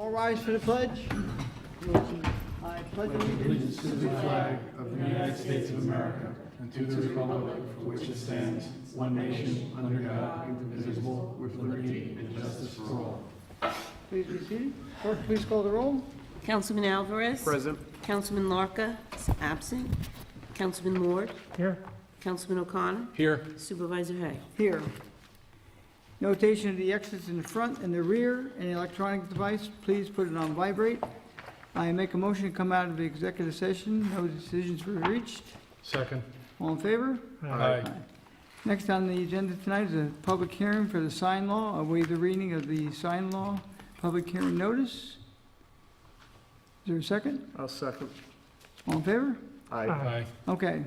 All rise for the pledge. I pledge allegiance To the flag of the United States of America and to the republic for which it stands, one nation, under God, indivisible, with liberty and justice for all. Please be seated. Clerk, please call the roll. Councilman Alvarez. Present. Councilman Larka is absent. Councilman Ward. Here. Councilman O'Connor. Here. Supervisor Hay. Here. Notation of the exits in the front and the rear. Any electronic device, please put it on vibrate. I make a motion to come out of the executive session. No decisions were reached. Second. All in favor? Aye. Next on the agenda tonight is a public hearing for the sign law. I'll waive the reading of the sign law public hearing notice. Is there a second? I'll second. All in favor? Aye. Okay.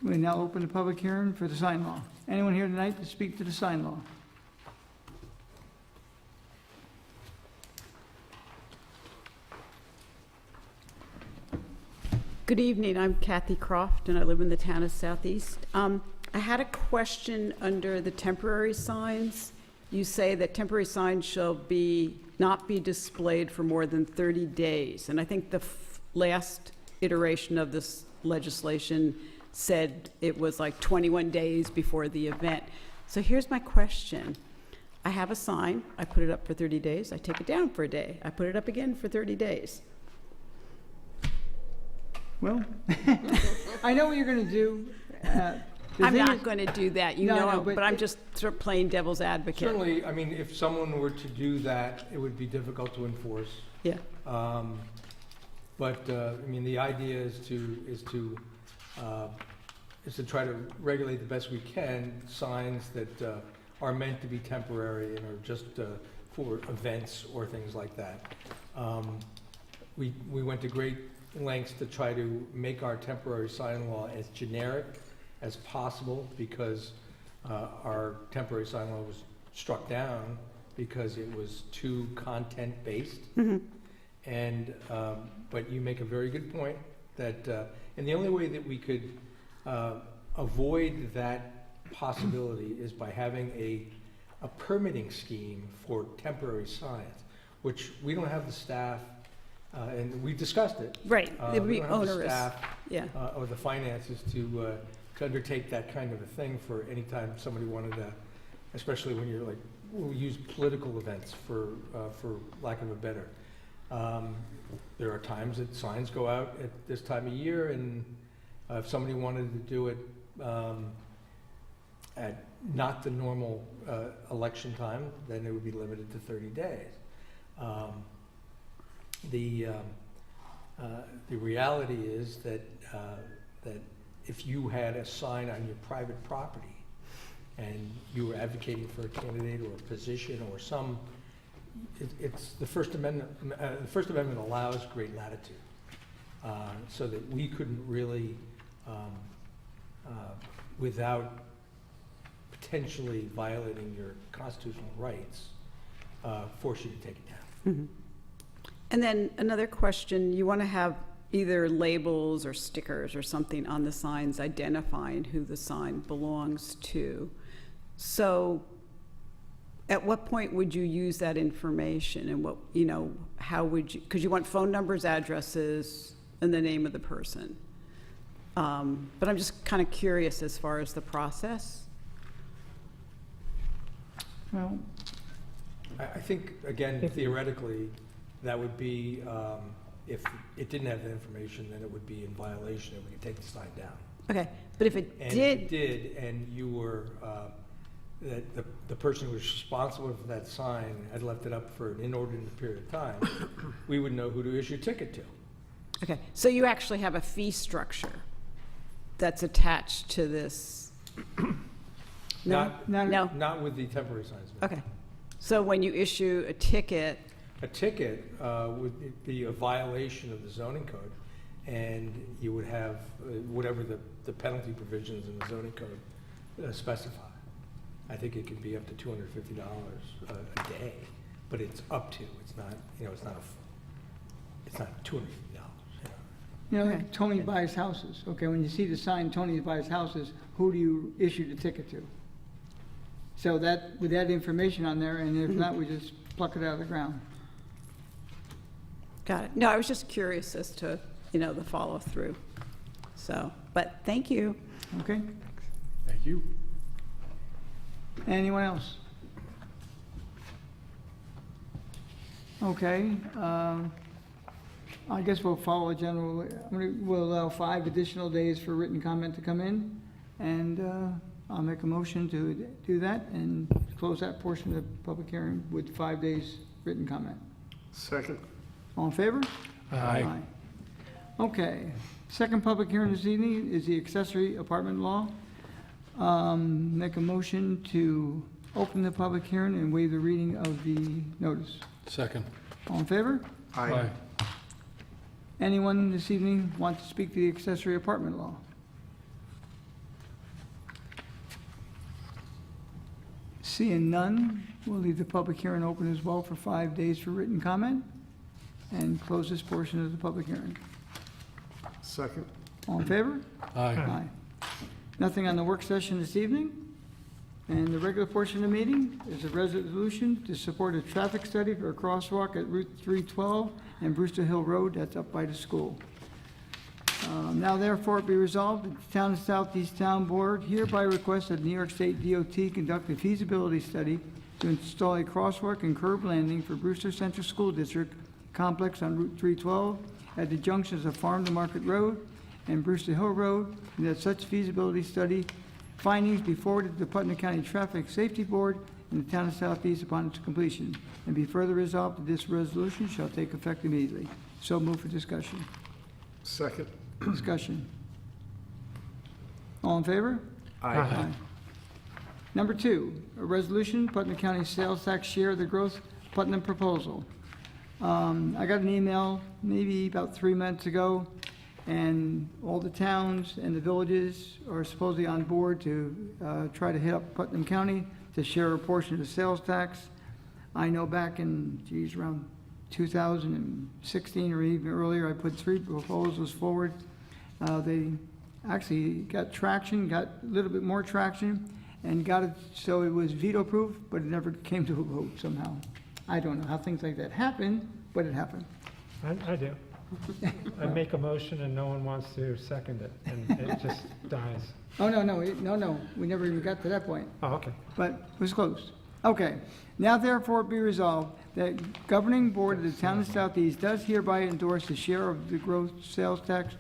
We now open the public hearing for the sign law. Anyone here tonight to speak to the sign law? Good evening, I'm Kathy Croft, and I live in the town of Southeast. I had a question under the temporary signs. You say that temporary signs shall not be displayed for more than 30 days. And I think the last iteration of this legislation said it was like 21 days before the event. So here's my question. I have a sign, I put it up for 30 days, I take it down for a day, I put it up again for 30 days. Well, I know what you're going to do. The I'm thing not is- going to do that, you No, know, no, but but I'm it- just sort of playing devil's advocate. Certainly, I mean, if someone were to do that, it would be difficult to enforce. Yeah, But I mean, the idea is to try to regulate the best we can signs that are meant to be temporary and are just for events or things like that. We went to great lengths to try to make our temporary sign law as generic as possible because our temporary sign law was struck down because it was too content-based. And, but you make a very good point that, and the only way that we could avoid that possibility is by having a permitting scheme for temporary signs, which we don't have the staff, and we discussed it. right, it would We be don't have the onerous, staff, yeah. or the finances to undertake that kind of a thing for any time somebody wanted to, especially when you're like, we'll use political events for lack of a better. There are times that signs go out at this time of year, and if somebody wanted to do it at not the normal election time, then it would be limited to 30 days. The reality is that if you had a sign on your private property and you were advocating for a candidate or a position or it's the First Amendment. The First Amendment allows great latitude, so that we couldn't really, without potentially violating your constitutional rights, force you to take it down. And then another question, you want to have either labels or stickers or something on the signs identifying who the sign belongs to. So at what point would you use that information and what, you know, how would you, because you want phone numbers, addresses, and the name of the person. But I'm just kind of curious as far as the process. Well, I think, again, theoretically, that would be, if it didn't have the information, then it would be in violation and we could take the sign down. Okay, but if it And did, if it did, and you were, that the person who was responsible for that sign had left it up for an inordinate period of time, we would know who to issue a ticket to. okay, so you actually have a fee structure that's attached to this? No? No? Not with the temporary signs. no. Okay. So when you issue a ticket, A ticket would be a violation of the zoning code, and you would have whatever the penalty provisions in the zoning code specify. I think it could be up to $250 a day, but it's up to. It's not, you know, it's not $250. you know, Okay. Tony buys houses. Okay, when you see the sign, Tony buys houses, who do you issue the ticket to? So that, with that information on there, and if not, we just pluck it out of the ground. Got it. No, I was just curious as to, the follow-through. So, but thank you. Okay? Thank you. Anyone else? Okay, I guess we'll follow a general, we'll allow 5 additional days for written comment to come in, and I'll make a motion to do that and close that portion of the public hearing with 5 days written comment. Second. All in favor? Aye. Okay, second public hearing this evening is the accessory apartment law. Make a motion to open the public hearing and waive the reading of the notice. Second. All in favor? Aye. Anyone this evening want to speak to the accessory apartment law? Seeing none, we'll leave the public hearing open as well for 5 days for written comment and close this portion of the public hearing. Second. All in favor? Aye. Nothing on the work session this evening. And the regular portion of the meeting is a resolution to support a traffic study for a crosswalk at Route 312 and Brewster Hill Road, that's up by the school. Now therefore be resolved that the Town of Southeast Town Board hereby requests that New York State DOT conduct a feasibility study to install a crosswalk and curb landing for Brewster Central School District complex on Route 312 at the junctions of Farm to Market Road and Brewster Hill Road, and that such feasibility study findings be forwarded to the Putnam County Traffic Safety Board in the Town of Southeast upon its completion, and be further resolved that this resolution shall take effect immediately. So move for discussion. Second. Discussion. All in favor? Aye. Number 2, a resolution, Putnam County Sales Tax Share of the Growth Putnam Proposal. I got an email maybe about 3 minutes ago, and all the towns and the villages are supposedly on board to try to hit up Putnam County to share a portion of the sales tax. I know back in, around 2016 or even earlier, I put 3 proposals forward. They actually got traction, got a little bit more traction, and got it so it was veto-proof, but it never came to a vote somehow. I don't know how things like that happen, but it happened. I do. I make a motion and no one wants to second it, and it just dies. Oh, no, we never even got to that point, Oh, okay. but it was close. Okay, now therefore be resolved that governing board of the Town of Southeast does hereby endorse the share of the growth sales tax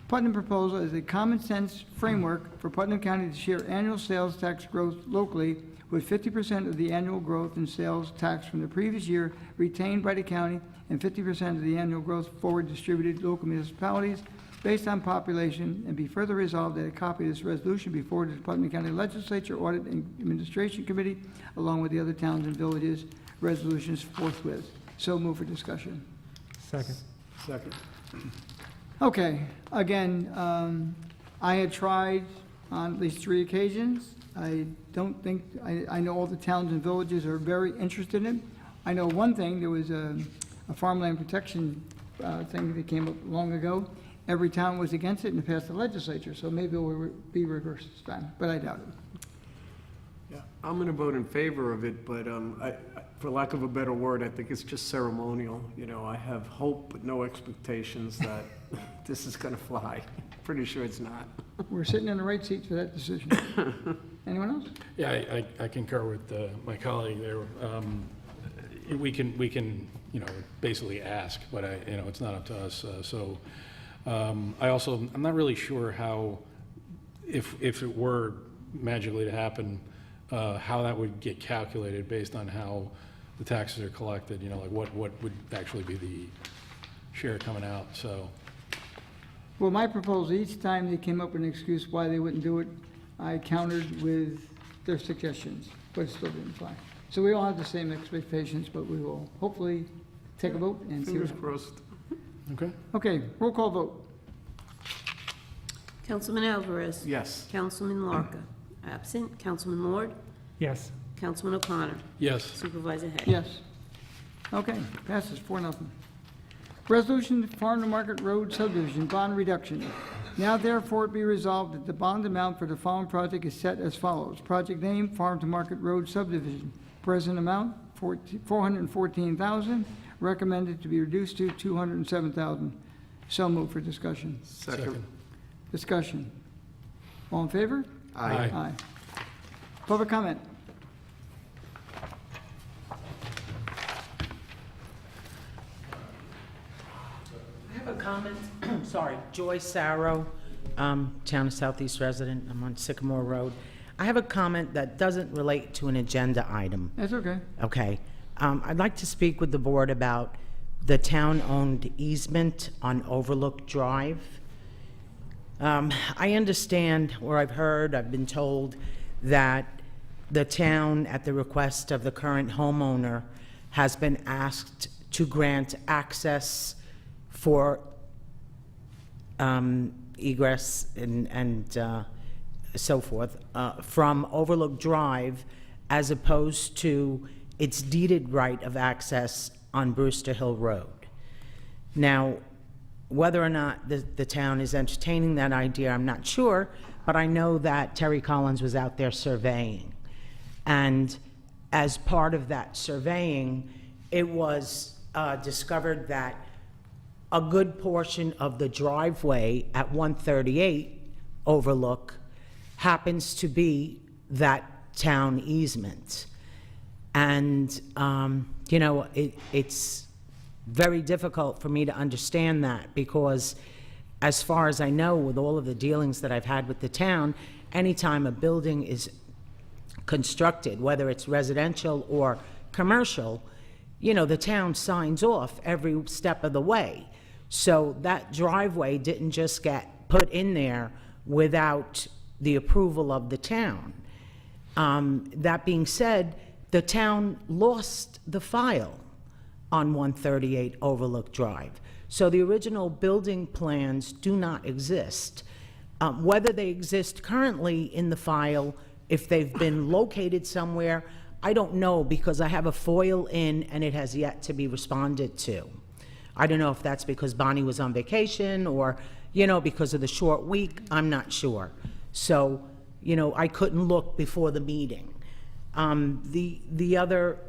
Putnam proposal as a common sense framework for Putnam County to share annual sales tax growth locally, with 50% of the annual growth in sales tax from the previous year retained by the county and 50% of the annual growth forward distributed to local municipalities based on population, and be further resolved that a copy of this resolution be forwarded to the Putnam County Legislature Audit and Administration Committee along with the other towns and villages resolutions forthwith. So move for discussion. Second. Second. Okay, again, I had tried on at least 3 occasions. I don't think, I know all the towns and villages are very interested in it. I know one thing, there was a farmland protection thing that came up long ago. Every town was against it and it passed the legislature, so maybe it will be reversed this time, but I doubt it. Yeah, I'm going to vote in favor of it, but for lack of a better word, I think it's just ceremonial. I have hope but no expectations that this is going to fly. Pretty sure it's not. We're sitting in the right seats for that decision. Anyone else? Yeah, I concur with my colleague there. We can basically ask, but it's not up to us. I'm not really sure how, if it were magically to happen, how that would get calculated based on how the taxes are collected, like what would actually be the share coming out, so. Well, my proposal, each time they came up with an excuse why they wouldn't do it, I countered with their suggestions, but it still didn't fly. So we all have the same expectations, but we will hopefully take a vote and see. Fingers crossed. Okay. Okay, roll call vote. Councilman Alvarez. Yes. Councilman Larka. Absent. Councilman Ward. Yes. Councilman O'Connor. Yes. Supervisor Hay. Yes. Okay, passes 4-0. Resolution Farm to Market Road subdivision bond reduction. Now therefore it be resolved that the bond amount for the following project is set as follows. Project name, Farm to Market Road subdivision. Present amount, $414,000. recommended to be reduced to $207,000. So moved for discussion. Second. Discussion. All in favor? Aye. Aye. Public comment. I have a comment, sorry, Joy Sarro, Town of Southeast resident, I'm on Sycamore Road. I have a comment that doesn't relate to an agenda item, That's okay. okay? I'd like to speak with the board about the town-owned easement on Overlook Drive. I understand, or I've been told, that the town, at the request of the current homeowner, has been asked to grant access for egress and so forth from Overlook Drive, as opposed to its deeded right of access on Brewster Hill Road. Now, whether or not the town is entertaining that idea, I'm not sure, but I know that Terry Collins was out there surveying. And as part of that surveying, it was discovered that a good portion of the driveway at 138 Overlook happens to be that town easement. And, you know, it's very difficult for me to understand that, because as far as I know, with all of the dealings that I've had with the town, anytime a building is constructed, whether it's residential or commercial, you know, the town signs off every step of the way. So that driveway didn't just get put in there without the approval of the town. That being said, the town lost the file on 138 Overlook Drive. So the original building plans do not exist. Whether they exist currently in the file, if they've been located somewhere, I don't know, because I have a FOIL in and it has yet to be responded to. I don't know if that's because Bonnie was on vacation or, you know, because of the short week, I'm not sure. So, you know, I couldn't look before the meeting. The other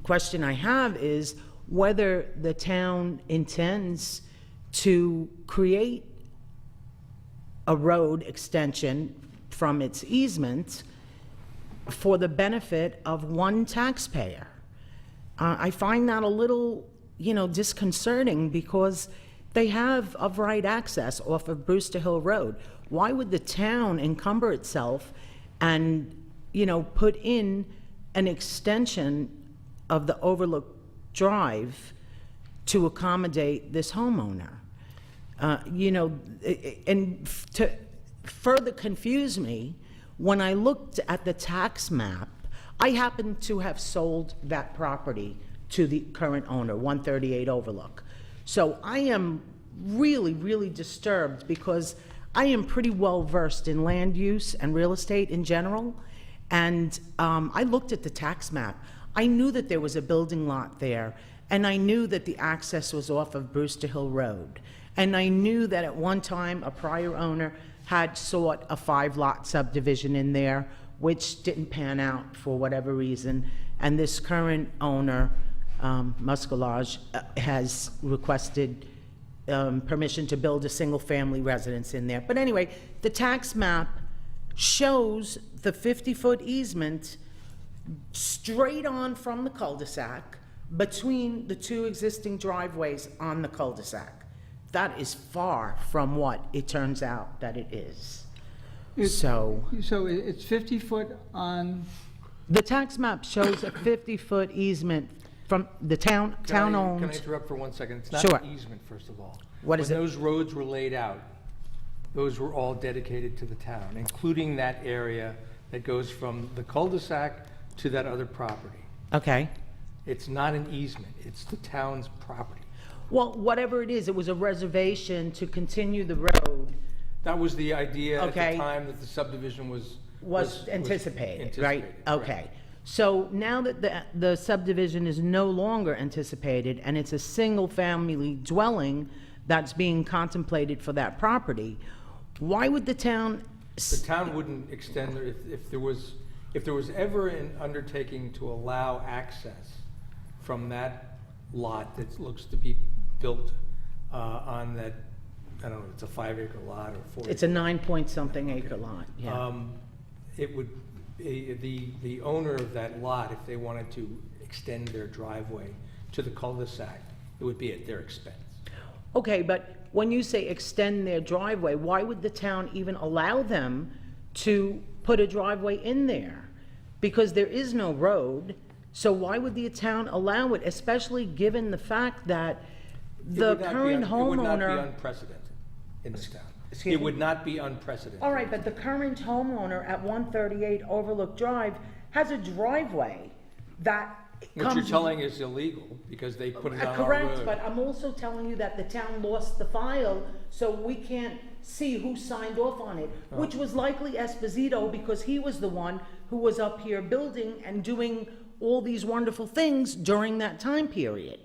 question I have is whether the town intends to create a road extension from its easement for the benefit of one taxpayer. I find that a little, you know, disconcerting, because they have of right access off of Brewster Hill Road. Why would the town encumber itself and, you know, put in an extension of the Overlook Drive to accommodate this homeowner? You know, and to further confuse me, when I looked at the tax map, I happen to have sold that property to the current owner, 138 Overlook. So I am really, really disturbed, because I am pretty well versed in land use and real estate in general. And I looked at the tax map. I knew that there was a building lot there, and I knew that the access was off of Brewster Hill Road. And I knew that at one time a prior owner had sought a 5-lot subdivision in there, which didn't pan out for whatever reason. And this current owner, Muscalage, has requested permission to build a single-family residence in there. But anyway, the tax map shows the 50-foot easement straight on from the cul-de-sac between the two existing driveways on the cul-de-sac. That is far from what it turns out that it is. So it's 50 foot on, the tax map shows a 50-foot easement from the town Can I owned. interrupt for 1 second? It's not Sure. an easement, first of all. What is it? When those roads were laid out, those were all dedicated to the town, including that area that goes from the cul-de-sac to that other property. Okay. It's not an easement, it's the town's property. Well, whatever it is, it was a reservation to continue the road. That was the idea at Okay. the time that the subdivision was Anticipated, right? correct. Okay. So now that the subdivision is no longer anticipated, and it's a single-family dwelling that's being contemplated for that property, why would the town? The town wouldn't extend, if there was ever an undertaking to allow access from that lot that looks to be built on that, I don't know, it's a 5-acre lot or 4. It's a 9-point-something acre lot, yeah. It would, the owner of that lot, if they wanted to extend their driveway to the cul-de-sac, it would be at their expense. Okay, but when you say extend their driveway, why would the town even allow them to put a driveway in there? Because there is no road, so why would the town allow it, especially given the fact that the current It would not be homeowner... unprecedented in this town. Excuse It me? would not be unprecedented. All right, but the current homeowner at 138 Overlook Drive has a driveway that What you're comes... telling is illegal because they put it on our road. Correct, but I'm also telling you that the town lost the file, so we can't see who signed off on it, which was likely Esposito, because he was the one who was up here building and doing all these wonderful things during that time period,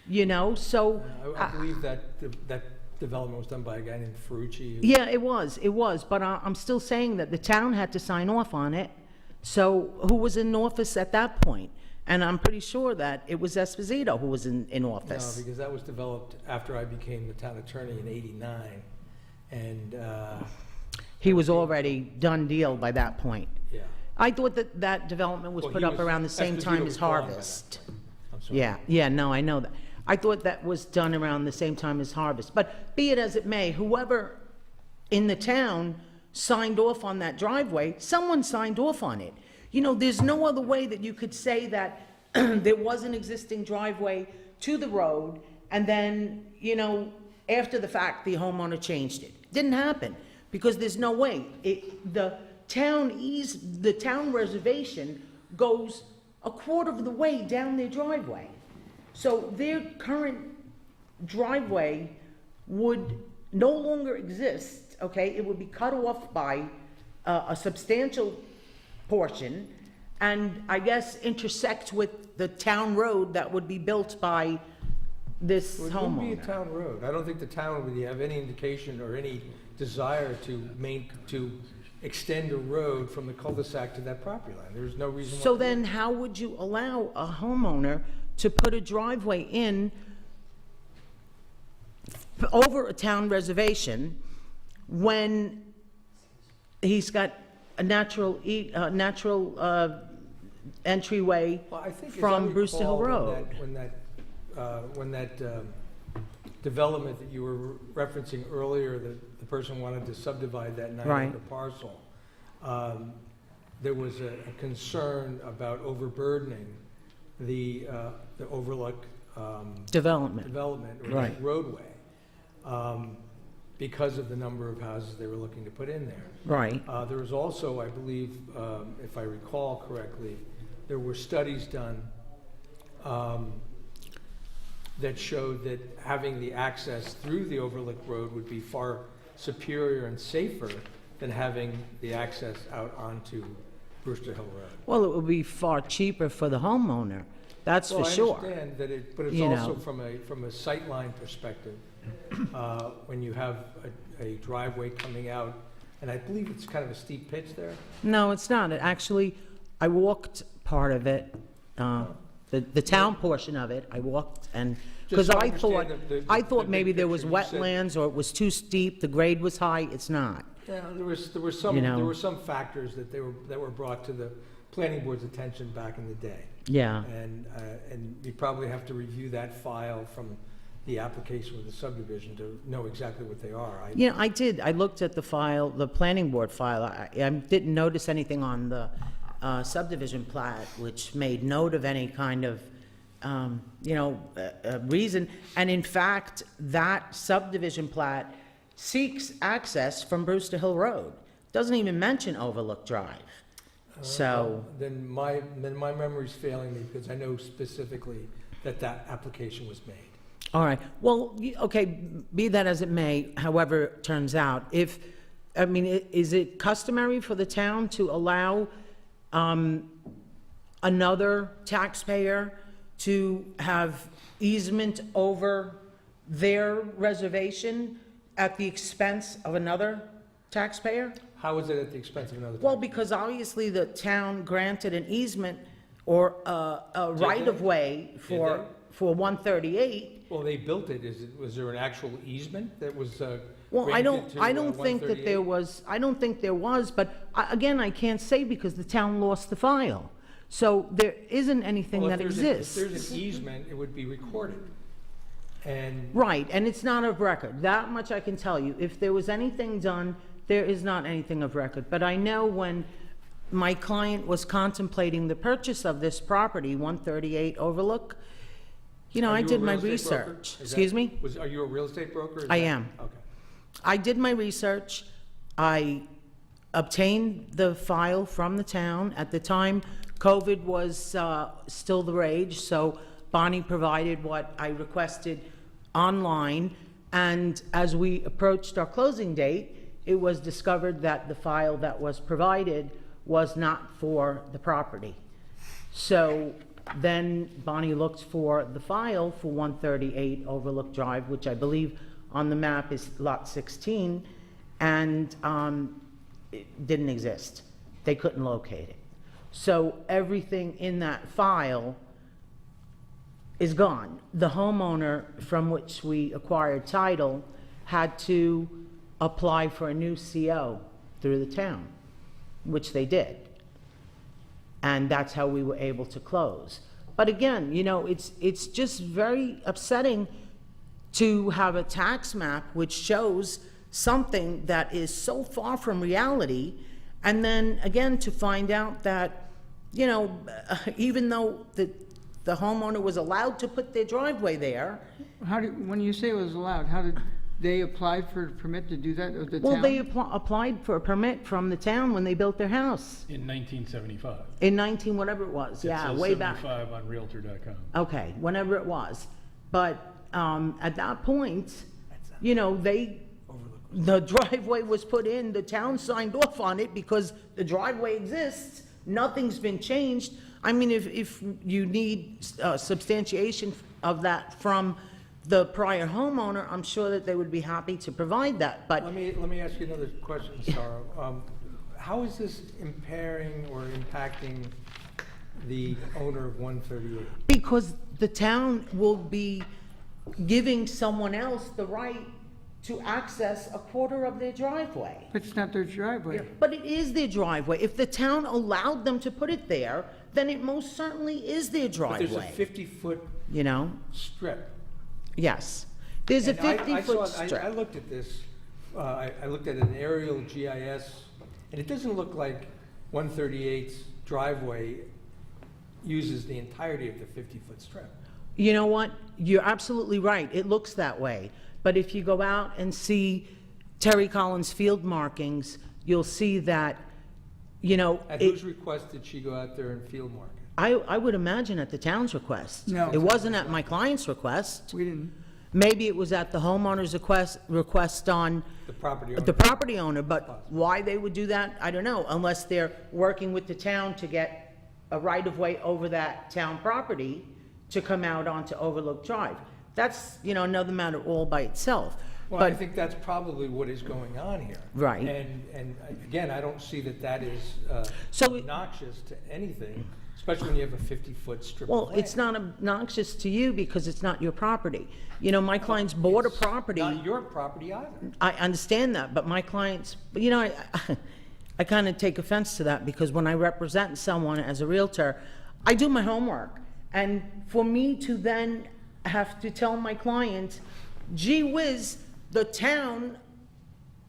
you know, so... I believe that that development was done by a guy named Ferrucci. Yeah, it was, but I'm still saying that the town had to sign off on it, so who was in office at that point? And I'm pretty sure that it was Esposito who was in No, office. because that was developed after I became the town attorney in '89, and, He was already done deal by that point. yeah. I thought that that development was Well, put he up was- around the same Esposito time was as gone by that Harvest. I'm sorry. Yeah, no, I know that. I thought that was done around the same time as Harvest. But be it as it may, whoever in the town signed off on that driveway, someone signed off on it. You know, there's no other way that you could say that there was an existing driveway to the road, and then, you know, after the fact, the homeowner changed it. Didn't happen, because there's no way. The town reservation goes a quarter of the way down their driveway. So their current driveway would no longer exist, okay? It would be cut off by a substantial portion, and I guess intersect with the town road that would be built by this It wouldn't be a homeowner. town road. I don't think the town would have any indication or any desire to extend a road from the cul-de-sac to that property line. There's no reason why. So then how would you allow a homeowner to put a driveway in over a town reservation when he's got a natural entryway Well, I think, as I from Brewster Hill recall, Road? When that development that you were referencing earlier, that the person wanted to subdivide that 9-acre Right. parcel, there was a concern about overburdening the Overlook Development, development or Right. that roadway because of the number of houses they were looking to put in there. right. There was also, I believe, if I recall correctly, there were studies done that showed that having the access through the Overlook Road would be far superior and safer than having the access out onto Brewster Hill Road. Well, it would be far cheaper for the homeowner, that's for Well, sure. I understand that but it's You also know. from a sightline perspective, when you have a driveway coming out, and I believe it's kind of a steep pitch there. No, it's not. Actually, I walked part of it, the town portion of it, I walked, and, because Just so I I thought, understand the I thought big maybe there was picture, you said- wetlands, or it was too steep, the grade was high, it's not. Yeah, there were You know. some factors that were brought to the planning board's attention back in the day. Yeah, And you probably have to review that file from the application with the subdivision to know exactly what they are. you know, I did, I looked at the file, the planning board file, I didn't notice anything on the subdivision plat, which made note of any kind of, reason, and in fact, that subdivision plat seeks access from Brewster Hill Road, doesn't even mention Overlook Drive, so, Then my memory's failing me because I know specifically that application was made. all right, well, okay, be that as it may, however it turns out, is it customary for the town to allow another taxpayer to have easement over their reservation at the expense of another taxpayer? How is it at the expense of another? Well, because obviously the town granted an easement or a right-of-way for 138. Well, they built it, was there an actual easement that was Well, I granted don't to, think that there 138? was, I don't think there was, but again, I can't say because the town lost the file. So there isn't anything Well, that if exists. there's an easement, it would be recorded. And Right, and it's not of record. That much I can tell you. If there was anything done, there is not anything of record. But I know when my client was contemplating the purchase of this property, 138 Overlook, you know, Are I you a did my real estate broker? research. Is that- Excuse me? Are you a real estate broker? Is I that- am. Okay. I did my research. I obtained the file from the town. At the time, COVID was still the rage, so Bonnie provided what I requested online. And as we approached our closing date, it was discovered that the file that was provided was not for the property. So then Bonnie looked for the file for 138 Overlook Drive, which I believe on the map is lot 16, and it didn't exist. They couldn't locate it. So everything in that file is gone. The homeowner from which we acquired title had to apply for a new CO through the town, which they did. And that's how we were able to close. But again, you know, it's just very upsetting to have a tax map which shows something that is so far from reality, and then again to find out that, you know, even though the homeowner was allowed to put their driveway there, When you say it was allowed, how did they apply for a permit to do that, or the well, town? they applied for a permit from the town when they built their house In 1975. in 19, whatever it was, yeah, It says way back. 75 on Realtor.com. Okay, whenever it was. But at that point, you know, the driveway was put in, the town signed off on it because the driveway exists, nothing's been changed. I mean, if you need substantiation of that from the prior homeowner, I'm sure that they would be happy to provide that, but Let me ask you another question, Sarah. How is this impairing or impacting the owner of 138? because the town will be giving someone else the right to access a quarter of their driveway. But it's not their driveway. But it is their driveway. If the town allowed them to put it there, then it most certainly is their But there's a driveway, 50-foot you know? strip. Yes. There's a And I 50-foot saw- I strip. looked at this, I looked at an aerial GIS, and it doesn't look like 138's driveway uses the entirety of the 50-foot strip. You know what? You're absolutely right. It looks that way. But if you go out and see Terry Collins field markings, you'll see that, you know, At whose request did she go out there and field mark it? I would imagine at the town's request. No. It wasn't at my client's request. We didn't. Maybe it was at the homeowner's request on The property owner? the property owner, but why they would do that, I don't know, unless they're working with the town to get a right-of-way over that town property to come out onto Overlook Drive. That's, you know, another matter all by itself. Well, I But, think that's probably what is going on here. Right. And again, I don't see that that is So it- obnoxious to anything, especially when you have a 50-foot strip of well, land. it's not obnoxious to you because it's not your property. You know, my clients bought a It's property. Not your property either. I understand that, but my clients, you know, I kind of take offense to that because when I represent someone as a Realtor, I do my homework. And for me to then have to tell my client, gee whiz, the town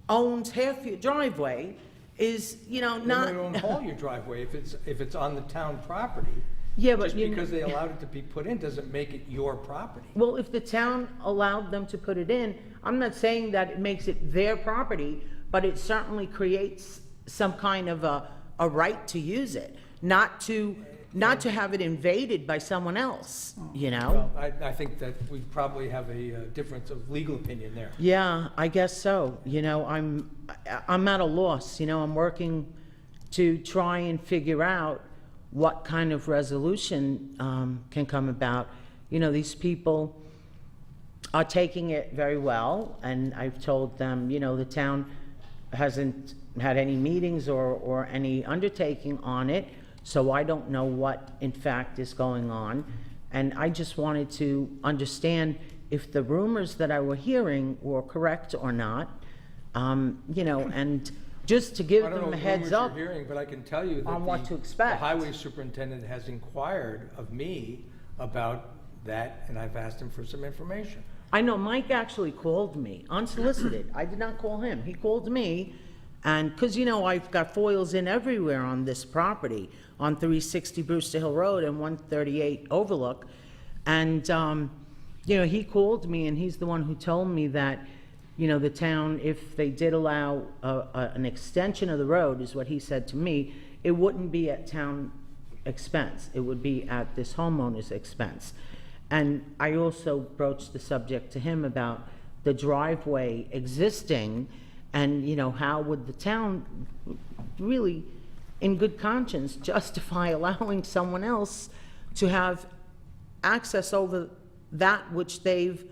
owns half your driveway is, you know, You not. don't haul your driveway if it's on the town property. Yeah, but Just you- because they allowed it to be put in doesn't make it your property. Well, if the town allowed them to put it in, I'm not saying that it makes it their property, but it certainly creates some kind of a right to use it, not to have it invaded by someone else, you know? Well, I think that we probably have a difference of legal opinion there. Yeah, I guess so. You know, I'm at a loss, you know, I'm working to try and figure out what kind of resolution can come about. You know, these people are taking it very well, and I've told them, you know, the town hasn't had any meetings or any undertaking on it, So I don't know what, in fact, is going on. And I just wanted to understand if the rumors that I were hearing were correct or not, you know, and just to give I don't know them a what heads rumors up. you're hearing, but I can tell you that on what to the expect. highway superintendent has inquired of me about that, and I've asked him for some information. I know Mike actually called me, unsolicited. I did not call him. He called me, and, because, you know, I've got foils in everywhere on this property, on 360 Brewster Hill Road and 138 Overlook. And, you know, he called me, and he's the one who told me that, you know, the town, if they did allow an extension of the road, is what he said to me, it wouldn't be at town expense. It would be at this homeowner's expense. And I also broached the subject to him about the driveway existing, and, you know, how would the town really, in good conscience, justify allowing someone else to have access over that which they've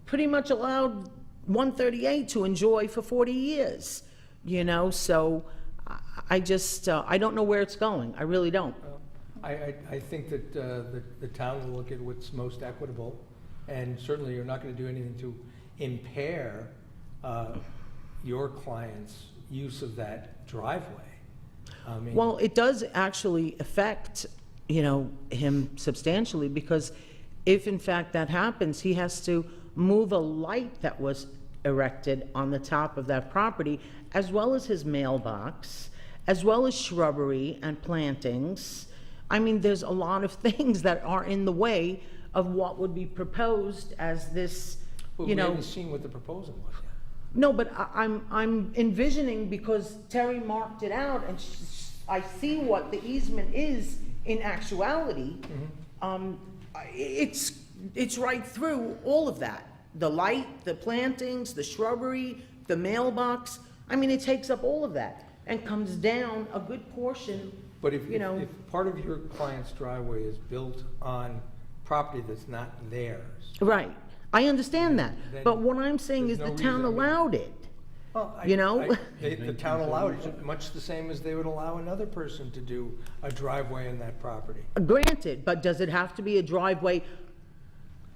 pretty much allowed 138 to enjoy for 40 years, you know? So I just, I don't know where it's going. I really don't. I think that the town will look at what's most equitable, and certainly you're not going to do anything to impair your client's use of that driveway. I mean, Well, it does actually affect, you know, him substantially, because if in fact that happens, he has to move a light that was erected on the top of that property, as well as his mailbox, as well as shrubbery and plantings. I mean, there's a lot of things that are in the way of what would be proposed as this, well, you we know. haven't seen what the proposal was yet. No, but I'm envisioning, because Terry marked it out, and I see what the easement is in actuality. It's right through all of that. The light, the plantings, the shrubbery, the mailbox. I mean, it takes up all of that and comes down a good portion, But if, you know. if part of your client's driveway is built on property that's not theirs, Right, I understand that. Then But what I'm saying is there's the no town reason, I mean- allowed it. well, You know? the town allowed it, much the same as they would allow another person to do a driveway in that property. Granted, but does it have to be a driveway?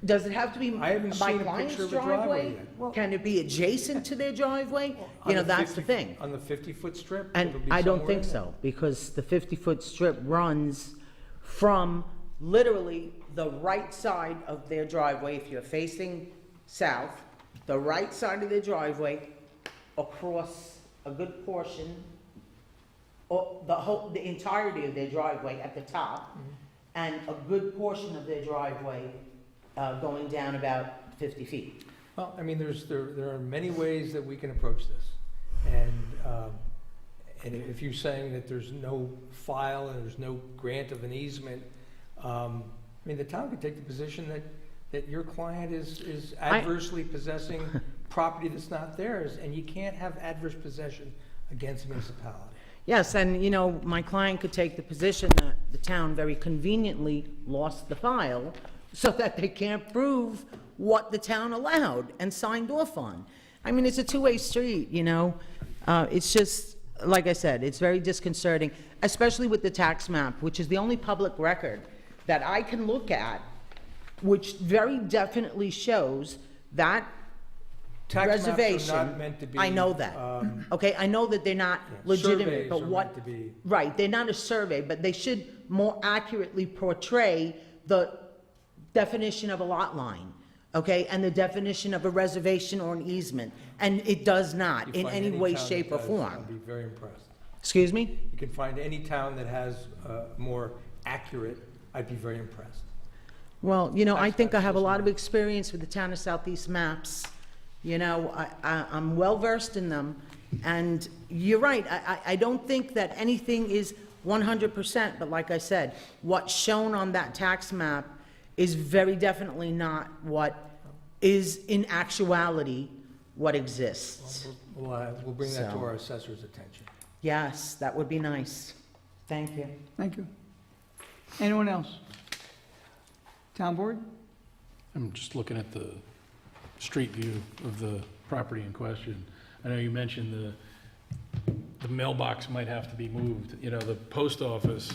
Does it have to be I haven't my seen a client's picture of a driveway driveway? yet. Well- Can it be adjacent to their driveway? On You know, that's the 50 thing. On the 50-foot strip? And it'll be I don't somewhere think in there. so, because the 50-foot strip runs from literally the right side of their driveway, if you're facing south, the right side of their driveway, across a good portion, or the entirety of their driveway at the top, and a good portion of their driveway going down about 50 feet. Well, I mean, there are many ways that we can approach this. And if you're saying that there's no file and there's no grant of an easement, I mean, the town could take the position that your client is adversely possessing property that's not theirs, and you can't have adverse possession against a municipality. Yes, and, you know, my client could take the position that the town very conveniently lost the file so that they can't prove what the town allowed and signed off on. I mean, it's a two-way street, you know? It's just, like I said, it's very disconcerting, especially with the tax map, which is the only public record that I can look at, which very definitely shows that Tax maps are reservation. not meant to be. I know that. Okay, I know that they're not legitimate, surveys but are what? meant to be- Right, they're not a survey, but they should more accurately portray the definition of a lot line, okay, and the definition of a reservation or an easement, and it does not You in find any any way, town that shape, or does, form. I'd be very impressed. Excuse me? You can find any town that has more accurate, I'd be very impressed. Well, you know, I Tax think I maps have a just lot of not- experience with the town of Southeast maps. You know, I'm well-versed in them, and you're right, I don't think that anything is 100%, but like I said, what's shown on that tax map is very definitely not what is in actuality what exists. We'll bring that to So- our assessor's attention. Yes, that would be nice. Thank you. Thank you. Anyone else? Town board? I'm just looking at the street view of the property in question. I know you mentioned the mailbox might have to be moved. You know, the post office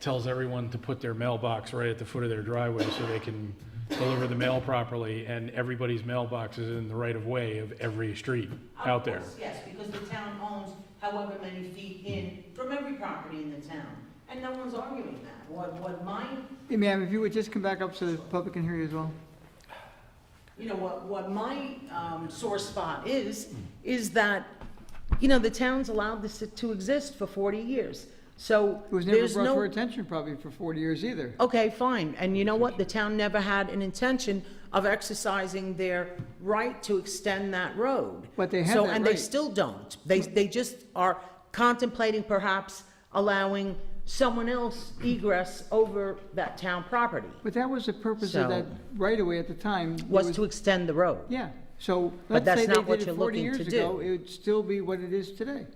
tells everyone to put their mailbox right at the foot of their driveway so they can deliver the mail properly, and everybody's mailbox is in the right of way of every street out there. Of course, yes, because the town owns however many feet in from every property in the town, and no one's arguing that. What my, Hey, ma'am, if you would just come back up so the public can hear you as well. you know, what my sore spot is that, you know, the town's allowed this to exist for 40 years. So It was never there's brought to our no, attention probably for 40 years either. okay, fine. And you know what? The town never had an intention of exercising their right to extend that road. But they had So, that and they right. still don't. They just are contemplating perhaps allowing someone else egress over that town property, But that was the purpose So- of that right-of-way at the time. There was to extend the road. Yeah, so But let's that's say they not what did it you're 40 looking years to ago, do. it would still be what it is today.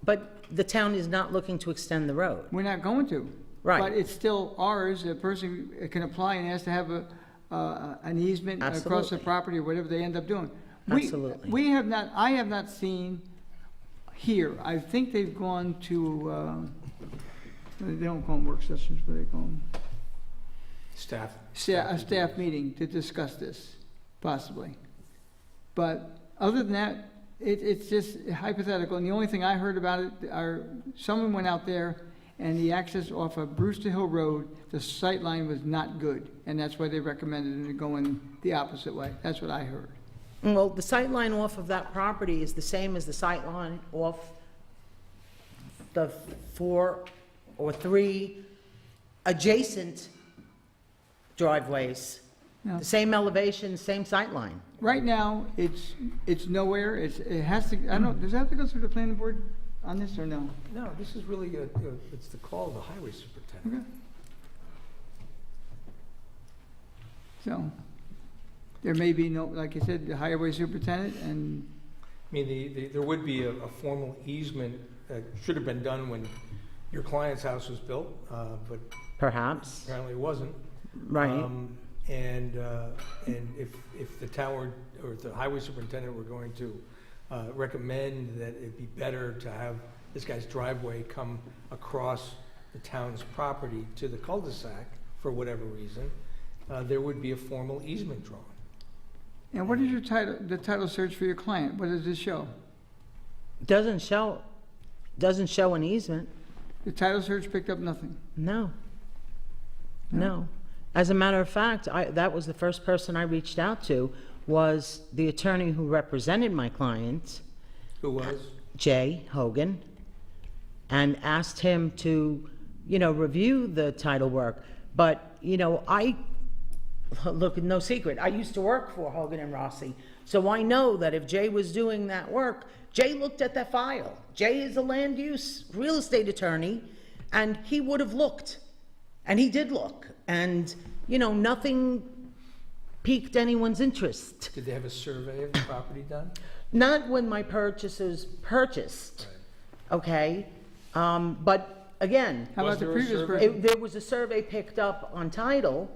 But the town is not looking to extend the road. We're not going to. Right. But it's still ours, a person can apply and has to have an easement across the Absolutely. property or whatever they end up doing. Absolutely. We have not, I have not seen here, I think they've gone to, they don't call them work sessions, but they call them, Staff. a staff meeting to discuss this, possibly. But other than that, it's just hypothetical, and the only thing I heard about it are, someone went out there, and the access off of Brewster Hill Road, the sight line was not good, and that's why they recommended it going the opposite way. That's what I heard. Well, the sight line off of that property is the same as the sight line off the 4 or 3 adjacent driveways. Yeah. The same elevation, same sight line. Right now, it's nowhere, it has to, I don't know, does it have to go through the planning board on this, or no? No, this is really, it's the call of the highway superintendent. Okay. So, there may be no, like I said, the highway superintendent, and I mean, there would be a formal easement that should have been done when your client's house was built, but Perhaps, apparently it wasn't. right. And if the town or the highway superintendent were going to recommend that it'd be better to have this guy's driveway come across the town's property to the cul-de-sac for whatever reason, there would be a formal easement drawn. what is your title, the title search for your client? What does this show? Doesn't show an easement. The title search picked up nothing. No. No. As a matter of fact, that was the first person I reached out to, was the attorney who represented my client, Who was? Jay Hogan, and asked him to, review the title work. But, look, no secret, I used to work for Hogan and Rossi, so I know that if Jay was doing that work, Jay looked at that file. Jay is a land use real estate attorney, and he would have looked. And he did look, and, nothing piqued anyone's interest. Did they have a survey of the property done? Not when my purchasers purchased, okay? But again, How Was about the there a previous survey? person? there was a survey picked up on title,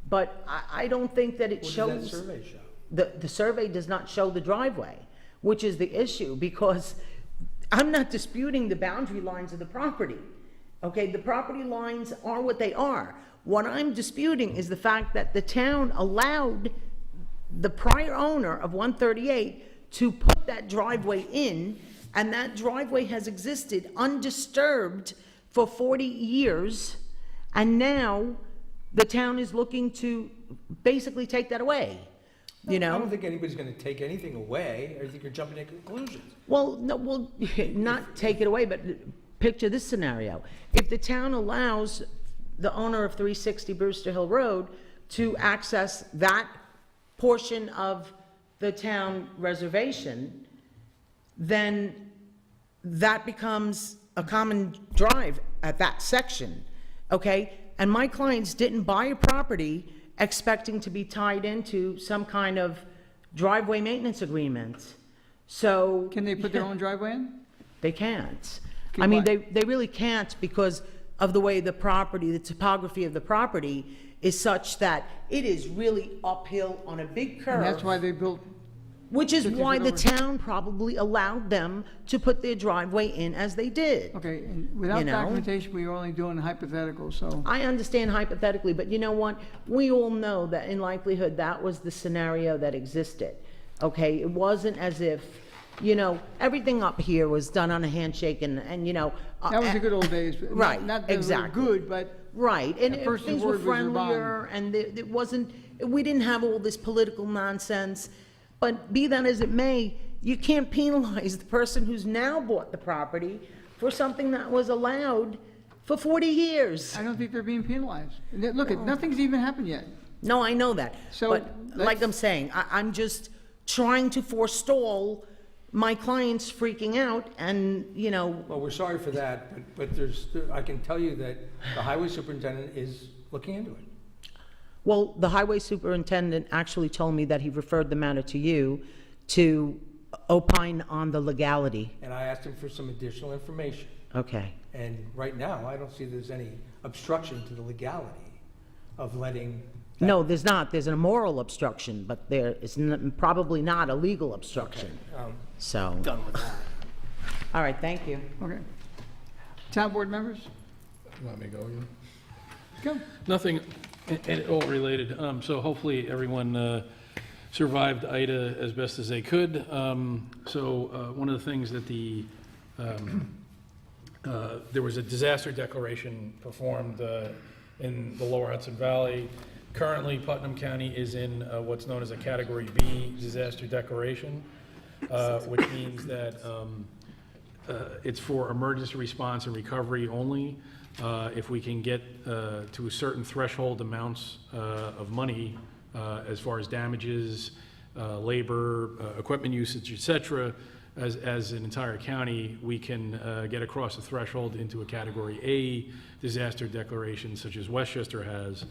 but I don't think that it What shows. does that survey show? The survey does not show the driveway, which is the issue, because I'm not disputing the boundary lines of the property. Okay, the property lines are what they are. What I'm disputing is the fact that the town allowed the prior owner of 138 to put that driveway in, and that driveway has existed undisturbed for 40 years, and now the town is looking to basically take that away, I don't think anybody's gonna take anything away. I think you're jumping to conclusions. Well, no, well, not take it away, but picture this scenario. If the town allows the owner of 360 Brewster Hill Road to access that portion of the town reservation, then that becomes a common drive at that section, okay? And my clients didn't buy a property expecting to be tied into some kind of driveway maintenance agreement. So. Can they put their own driveway in? They can't. Okay, I mean, why? they really can't, because of the way the property, the topography of the property is such that it is really uphill on a big curve. And that's why they built Which is Just why the whatever. town probably allowed them to put their driveway in as they did. Okay, and without You know? documentation, we are only doing hypotheticals, so. I understand hypothetically, but you know what? We all know that in likelihood, that was the scenario that existed. Okay, it wasn't as if, you know, everything up here was done on a handshake and you know. That was the good old days. but Right, Not that they were exactly. good, but Right, and A if person's things were word was their bond. friendlier, and it wasn't, we didn't have all this political nonsense. But be that as it may, you can't penalize the person who's now bought the property for something that was allowed for 40 years. I don't think they're being penalized. Look, nothing's even happened yet. No, I know that. So, But like let's- I'm saying, I'm just trying to forestall my clients freaking out and, you know, Well, we're sorry for that, but I can tell you that the highway superintendent is looking into it. well, the highway superintendent actually told me that he referred the matter to you to opine on the legality. And I asked him for some additional information. Okay. And right now, I don't see there's any obstruction to the legality of letting. that- No, there's not. There's an immoral obstruction, but there is probably not a legal obstruction. So, Done with that. all right, thank you. Okay. Town board members, You want me to go again? go. Nothing at all related. So hopefully everyone survived Ida as best as they could. So one of the things that there was a disaster declaration performed in the Lower Hudson Valley. Currently, Putnam County is in what's known as a Category B disaster declaration, which means that it's for emergency response and recovery only. If we can get to a certain threshold amounts of money as far as damages, labor, equipment usage, et cetera, as an entire county, we can get across the threshold into a Category A disaster declaration, such as Westchester has.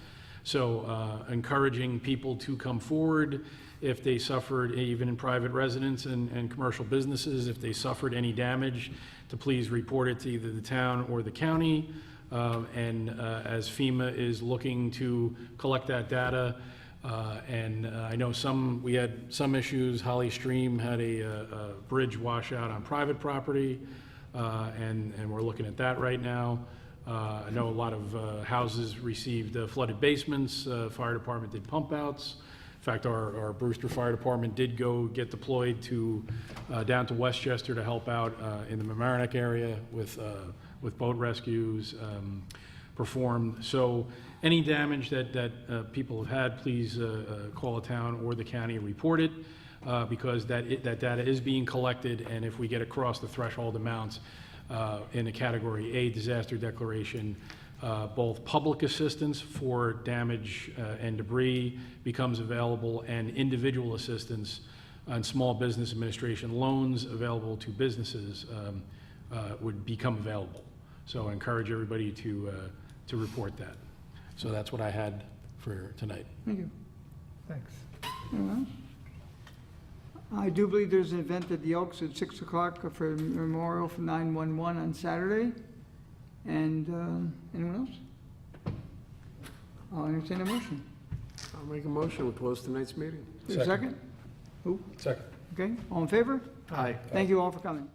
So encouraging people to come forward if they suffered, even in private residence and commercial businesses, if they suffered any damage, to please report it to either the town or the county. And as FEMA is looking to collect that data, and I know we had some issues. Holly Stream had a bridge washout on private property, and we're looking at that right now. I know a lot of houses received flooded basements. Fire department did pump outs. In fact, our Brewster Fire Department did get deployed down to Westchester to help out in the Mamaroneck area with boat rescues performed. So any damage that people have had, please call the town or the county and report it, because that data is being collected, and if we get across the threshold amounts in a Category A disaster declaration, both public assistance for damage and debris becomes available, and individual assistance and small business administration loans available to businesses would become available. So I encourage everybody to report that. So that's what I had for tonight. Thank you. Thanks. Anyone else? I do believe there's an event at the Elks at 6 o'clock for a memorial for 911 on Saturday. And anyone else? I'll entertain a motion. I'll make a motion, we close tonight's meeting. Is there a second? Who? Second. Okay, all in favor? Aye. Thank you all for coming.